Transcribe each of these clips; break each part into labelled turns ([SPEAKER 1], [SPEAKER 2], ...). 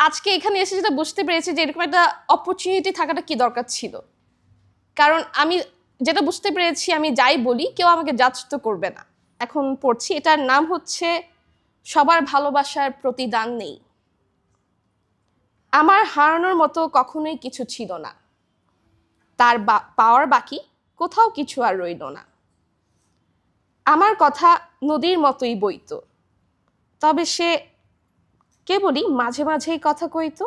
[SPEAKER 1] আজকে এখানে এসে যেটা বুঝতে পেরেছি যে এরকম একটা অপরচুনিটি থাকাটা কি দরকার ছিল। কারণ আমি যেটা বুঝতে পেরেছি, আমি যাই বলি কেউ আমাকে জাজ তো করবে না। এখন পড়ছি, এটার নাম হচ্ছে সবার ভালোবাসার প্রতিদান নেই। আমার হারানোর মতো কখনোই কিছু ছিল না, তার পাওয়ার বাকি কোথাও কিছু আর রইল না। আমার কথা নদীর মতোই বইত, তবে সে কেবলই মাঝে মাঝেই কথা কইত।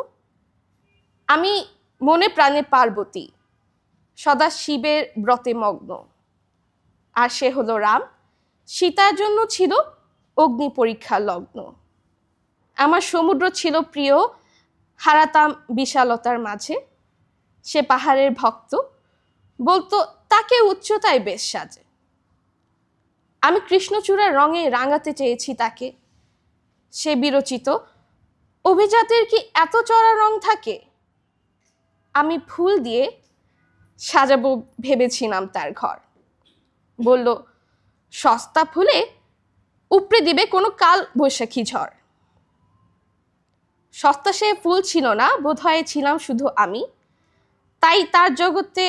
[SPEAKER 1] আমি মনে প্রাণে পার্বতী, সদা শিবের ব্রতে মগ্ন, আর সে হলো রাম, সীতার জন্য ছিল অগ্নি পরীক্ষা লগ্ন। আমার সমুদ্র ছিল প্রিয়, হারাতাম বিশালতার মাঝে, সে পাহাড়ের ভক্ত, বলতো তাকে উচ্চতায় বেশ সাজে। আমি কৃষ্ণচূড়ার রঙে রাঙাতে চেয়েছি তাকে, সে বিরচিত অভিজাতের কি এত চড়া রং থাকে। আমি ফুল দিয়ে সাজাবো ভেবেছিলাম তার ঘর, বলল সস্তা ফুলে উপড়ে দিবে কোনো কাল বৈশাখী ঝড়। সস্তা সে ফুল ছিল না, বোধহয় ছিলাম শুধু আমি, তাই তার জগতে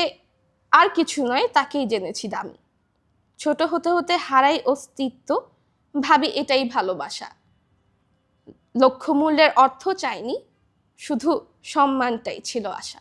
[SPEAKER 1] আর কিছু নয়, তাকেই জেনেছি দামি। ছোট হতে হতে হারাই অস্তিত্ব, ভাবি এটাই ভালোবাসা। লক্ষ্যমূল্যের অর্থ চাইনি, শুধু সম্মানটাই ছিল আশা।